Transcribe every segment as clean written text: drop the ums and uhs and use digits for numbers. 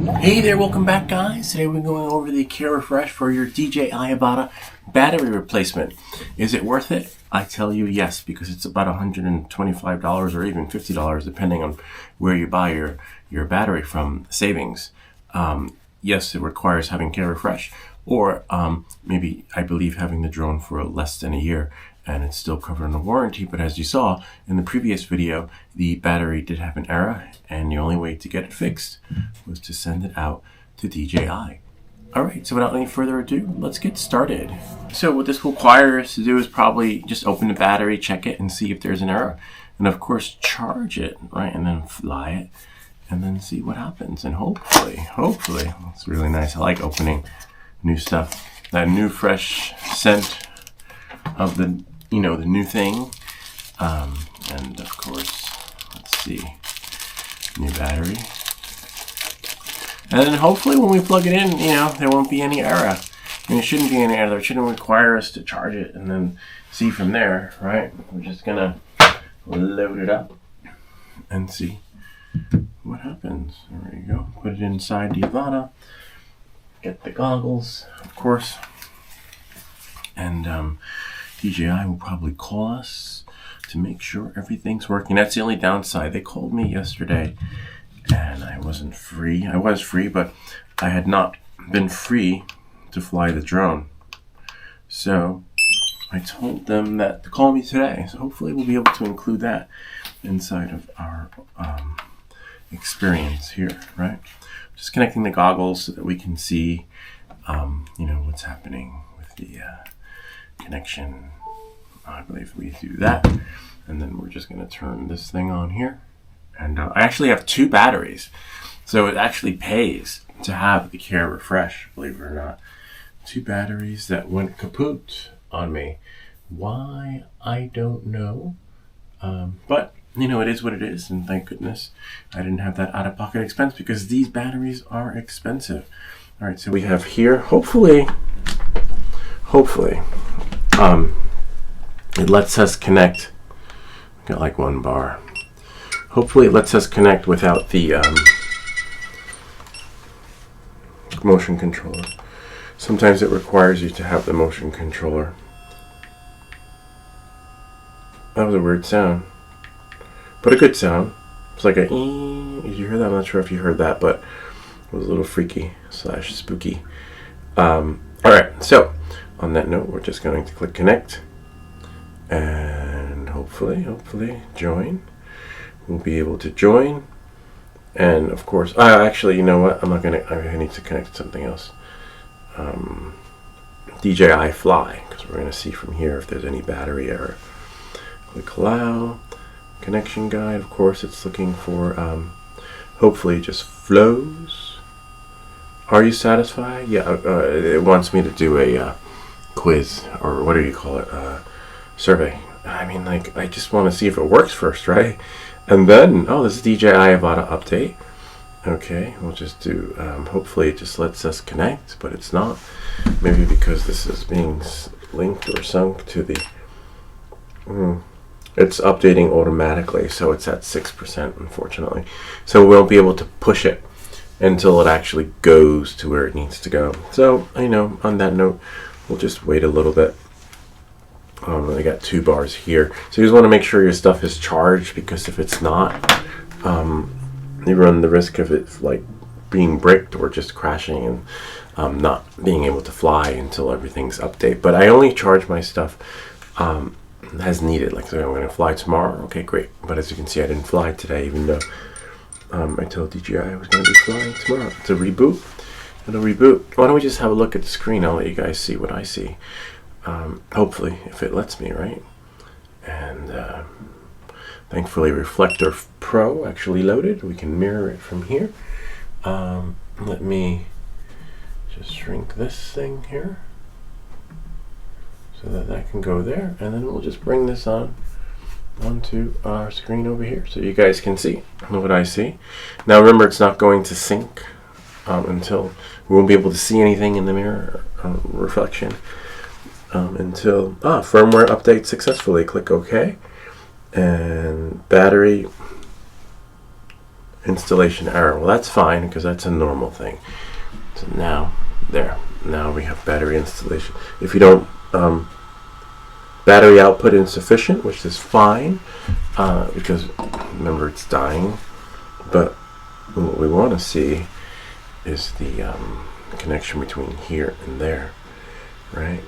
Hey there, welcome back guys. Today we're going over the Care Refresh for your DJI AVATA battery replacement. Is it worth it? I tell you yes, because it's about $125 or even $50 depending on where you buy your battery from savings. Yes, it requires having Care Refresh, or maybe I believe having the drone for less than a year and it's still covered in a warranty. But as you saw in the previous video, the battery did have an error, and the only way to get it fixed was to send it out to DJI. Alright, so without any further ado, let's get started. So what this will require us to do is probably just open the battery, check it, and see if there's an error. And of course, charge it, right? And then fly it, and then see what happens. And hopefully, it's really nice. I like opening new stuff. That new fresh scent of the new thing. And of course, let's see, new battery. And then hopefully when we plug it in, there won't be any error. There shouldn't be any error. It shouldn't require us to charge it and then see from there, right? We're just gonna load it up and see what happens. There you go. Put it inside the AVATA. Get the goggles, of course. And DJI will probably call us to make sure everything's working. That's the only downside. They called me yesterday and I wasn't free. I was free, but I had not been free to fly the drone. So I told them that to call me today. So hopefully we'll be able to include that inside of our experience here, right? Just connecting the goggles so that we can see, what's happening with the connection. I believe we do that. And then we're just going to turn this thing on here. And I actually have two batteries. So it actually pays to have the Care Refresh, believe it or not. Two batteries that went kaput on me. Why? I don't know. But, it is what it is. And thank goodness I didn't have that out-of-pocket expense, because these batteries are expensive. All right, so we have here, hopefully, it lets us connect. Got like one bar. Hopefully it lets us connect without the motion controller. Sometimes it requires you to have the motion controller. That was a weird sound, but a good sound. It's like a ee. Did you hear that? I'm not sure if you heard that, but it was a little freaky / spooky. Alright, so on that note, we're just going to click connect, and hopefully join. We'll be able to join. And of course, actually, you know what? I need to connect to something else. DJI Fly, because we're going to see from here if there's any battery error. Click allow. Connection guide, of course, it's looking for, hopefully it just flows. Are you satisfied? Yeah, it wants me to do a quiz, or what do you call it, survey. I mean, I just want to see if it works first, right? And then, this is DJI AVATA update. Okay, we'll just do, hopefully it just lets us connect, but it's not. Maybe because this is being linked or sunk to the, it's updating automatically, so it's at 6%, unfortunately. So we won't be able to push it until it actually goes to where it needs to go. So, on that note, we'll just wait a little bit. I got 2 bars here. So you just want to make sure your stuff is charged, because if it's not, you run the risk of it being bricked or just crashing and not being able to fly until everything's updated. But I only charge my stuff as needed. So I'm going to fly tomorrow. Okay, great. But as you can see, I didn't fly today, even though I told DJI I was going to be flying tomorrow. To reboot, it'll reboot. Why don't we just have a look at the screen? I'll let you guys see what I see. Hopefully, if it lets me, right? And thankfully, Reflector Pro actually loaded. We can mirror it from here. Let me just shrink this thing here so that can go there, and then we'll just bring this onto our screen over here so you guys can see what I see. Now remember, it's not going to sync until we won't be able to see anything in the mirror reflection until firmware update successfully. Click OK, and battery installation error. Well, that's fine because that's a normal thing. So now, there. Now we have battery installation. If you don't, battery output insufficient, which is fine because remember it's dying. But what we want to see is the connection between here and there, right?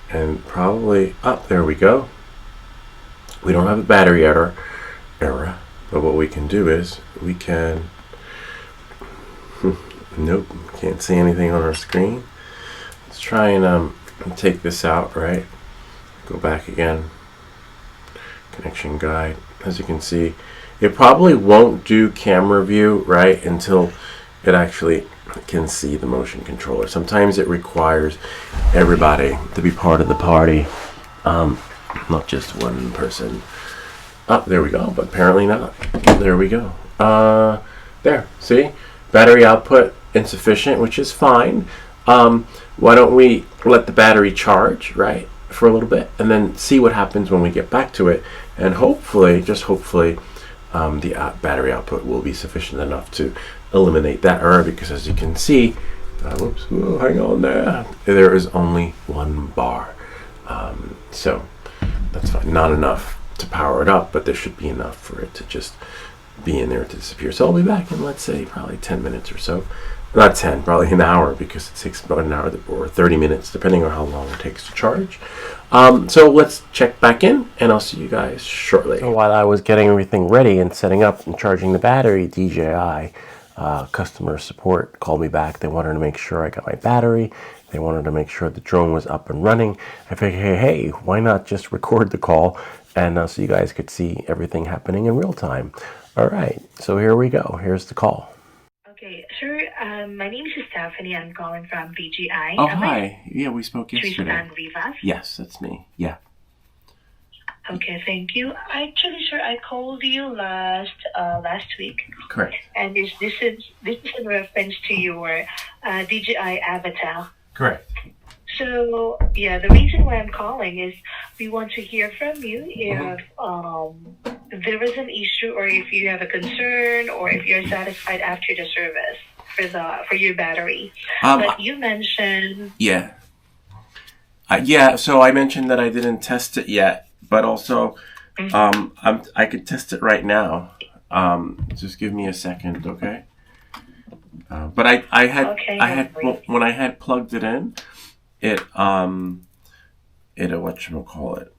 And probably up there we go. We don't have a battery error, but what we can do is we can nope, can't see anything on our screen. Let's try and take this out, right? Go back again. Connection guide. As you can see, it probably won't do camera view, right, until it actually can see the motion controller. Sometimes it requires everybody to be part of the party, not just one person. Oh, there we go, but apparently not. There we go. There, see? Battery output insufficient, which is fine. Why don't we let the battery charge, right, for a little bit, and then see what happens when we get back to it, and hopefully, just hopefully, the battery output will be sufficient enough to eliminate that error, because as you can see, whoops, whoa, hang on there is only 1 bar. So that's fine. Not enough to power it up, but there should be enough for it to just be in there to disappear. So I'll be back in, let's say, probably 10 minutes or so. Not 10, probably an hour, because it takes about an hour or 30 minutes, depending on how long it takes to charge. So let's check back in, and I'll see you guys shortly. So while I was getting everything ready and setting up and charging the battery, DJI customer support called me back. They wanted to make sure I got my battery. They wanted to make sure the drone was up and running. I figured, hey, why not just record the call, and so you guys could see everything happening in real time. All right, so here we go. Here's the call. Okay, sir. My name is Stephanie. I'm calling from DJI. Oh, hi. Yeah, we spoke yesterday. Tristan Rivas? Yes, that's me. Yeah. Okay, thank you. Actually, sir, I called you last week. Correct. And this is in reference to your DJI AVATA. Correct. So, yeah, the reason why I'm calling is we want to hear from you if there is an issue, or if you have a concern, or if you're satisfied after the service for your battery. But you mentioned... Yeah. Yeah, so I mentioned that I didn't test it yet, but also I could test it right now. Just give me a second, okay? But I had when I had plugged it in, it whatchamacallit,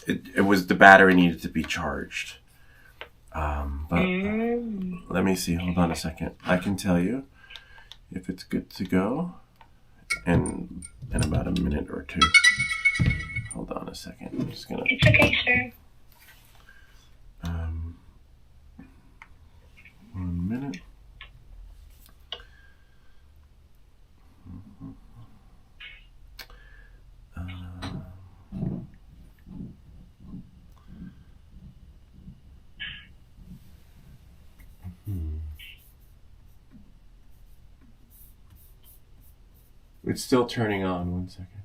it was, the battery needed to be charged. But let me see, hold on a second. I can tell you if it's good to go in about a minute or two. Hold on a second. I'm just gonna... It's okay, sir. 1 minute. It's still turning on. 1 second.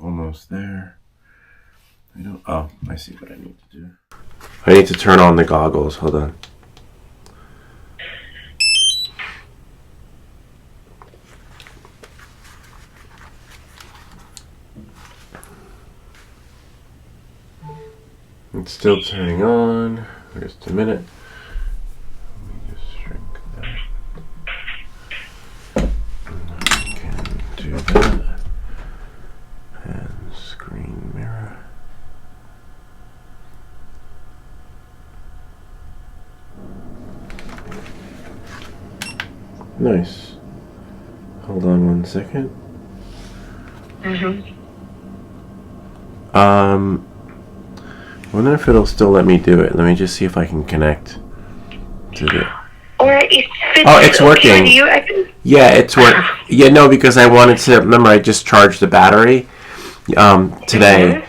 Almost there. I see what I need to do. I need to turn on the goggles. Hold on. It's still turning on. Just a minute. Let me just shrink that. I can do that. And screen mirror. Nice. Hold on 1 second. Wonder if it'll still let me do it. Let me just see if I can connect to the... Or if it's working. You, I can... Yeah, it's working. Yeah, no, because I wanted to... Remember, I just charged the battery today.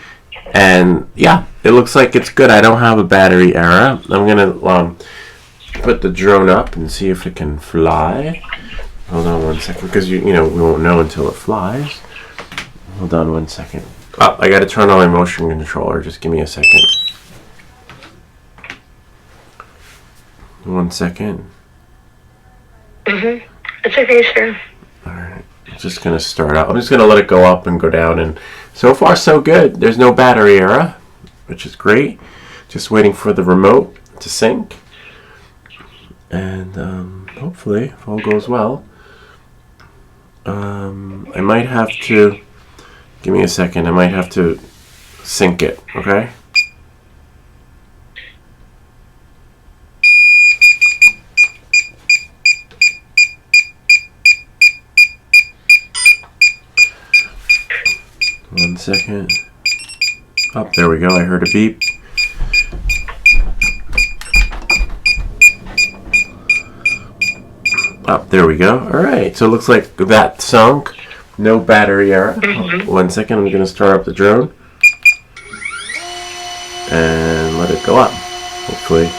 And, yeah, it looks like it's good. I don't have a battery error. I'm going to put the drone up and see if it can fly. Hold on 1 second, because, you know, we won't know until it flies. Hold on 1 second. Oh, I gotta turn on my motion controller. Just give me a second. 1 second. It's okay, sir. Alright. I'm just gonna start out. I'm just gonna let it go up and go down, and so far so good. There's no battery error, which is great. Just waiting for the remote to sync. And hopefully, if all goes well, I might have to, give me a second, I might have to sync it, okay? One second. Oh, there we go, I heard a beep. Oh, there we go. Alright, so it looks like that sunk. No battery error. 1 second, I'm going to start up the drone. And let it go up, hopefully.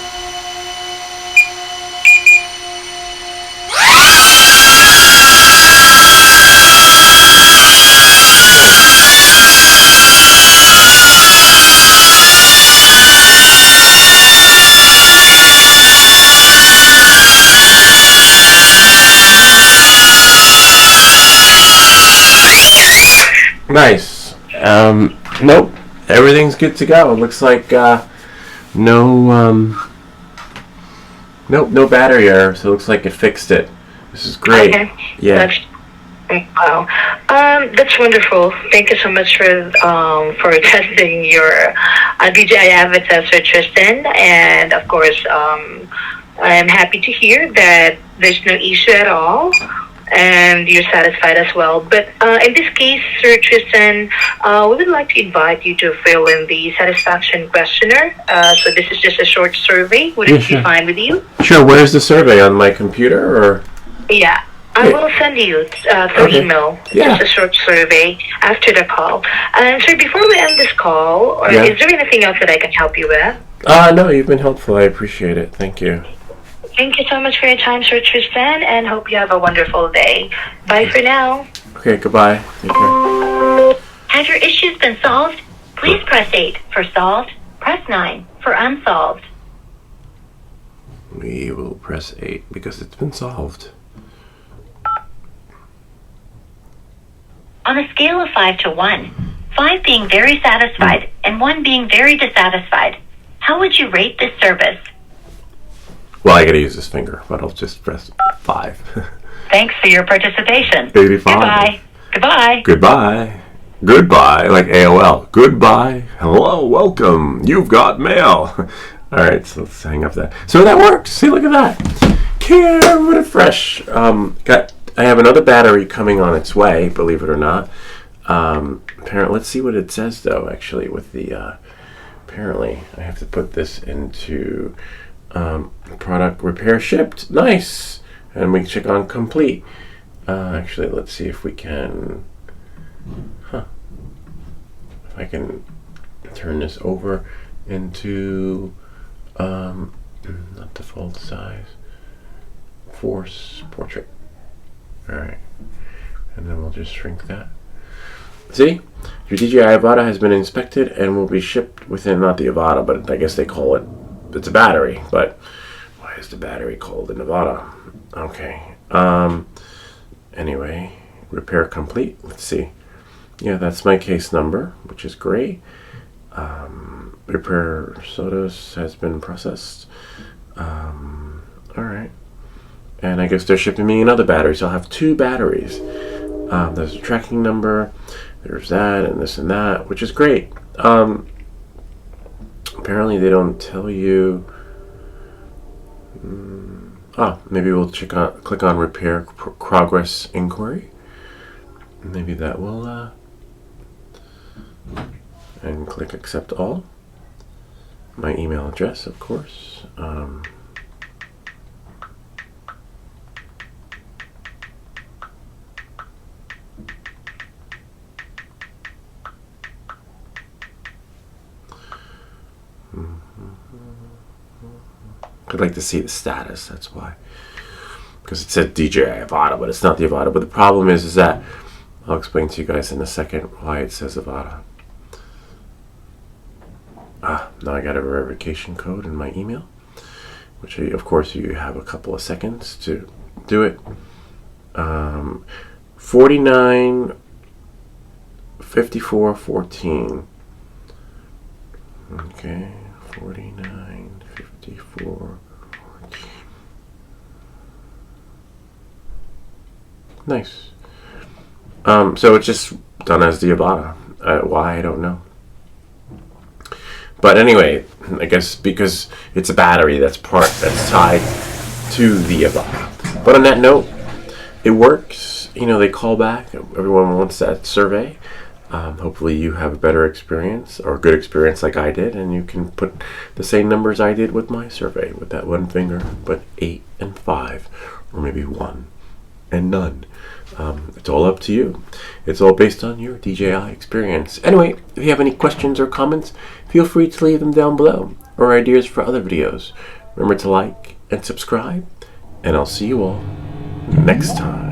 Nice. Nope. Everything's good to go. It looks like no battery error. So it looks like it fixed it. This is great. Okay. Yeah. Wow. That's wonderful. Thank you so much for testing your DJI AVATA, Sir Tristan. And of course, I'm happy to hear that there's no issue at all. And you're satisfied as well. But in this case, Sir Tristan, we would like to invite you to fill in the satisfaction questionnaire. So this is just a short survey. Would it be fine with you? Sure. Where's the survey? On my computer, or? Yeah. I will send you through email just a short survey after the call. And so before we end this call, is there anything else that I can help you with? No, you've been helpful. I appreciate it. Thank you. Thank you so much for your time, Sir Tristan, and hope you have a wonderful day. Bye for now. Okay, goodbye. Take care. Has your issues been solved? Please press 8 for solved. Press 9 for unsolved. We will press 8 because it's been solved. On a scale of 5 to 1, 5 being very satisfied and 1 being very dissatisfied, how would you rate this service? Well, I gotta use this finger, but I'll just press 5. Thanks for your participation. 85. Goodbye. Goodbye. Goodbye. Goodbye, like AOL. Goodbye. Hello, welcome. You've got mail. All right, so let's hang up that. So that worked. See, look at that. Camera fresh. I have another battery coming on its way, believe it or not. Apparently, let's see what it says though. Actually, with the apparently, I have to put this into product repair shipped. Nice, and we can check on complete. Actually, let's see if we can. If I can turn this over into not default size, force portrait. All right, and then we'll just shrink that. See, your DJI AVATA has been inspected and will be shipped within, not the AVATA, but I guess they call it, it's a battery, but why is the battery called an AVATA? Okay, anyway, repair complete. Let's see. Yeah, that's my case number, which is great. Repair SOTUS has been processed. All right. And I guess they're shipping me another battery, so I'll have 2 batteries. There's a tracking number, there's that, and this and that, which is great. Apparently they don't tell you. Maybe we'll click on repair progress inquiry. Maybe that will, and click accept all. My email address, of course. I'd like to see the status, that's why. Because it said DJI AVATA, but it's not the AVATA. But the problem is that, I'll explain to you guys in a second why it says AVATA. Now I got a verification code in my email, which of course you have a couple of seconds to do it. 495414. Okay, 495414. Nice. So it's just done as the AVATA. Why, I don't know. But anyway, I guess because it's a battery that's tied to the AVATA. But on that note, it works. You know, they call back. Everyone wants that survey. Hopefully you have a better experience or a good experience like I did, and you can put the same numbers I did with my survey with that one finger, but 8 and 5, or maybe 1 and none. It's all up to you. It's all based on your DJI experience. Anyway, if you have any questions or comments, feel free to leave them down below, or ideas for other videos. Remember to like and subscribe, and I'll see you all next time.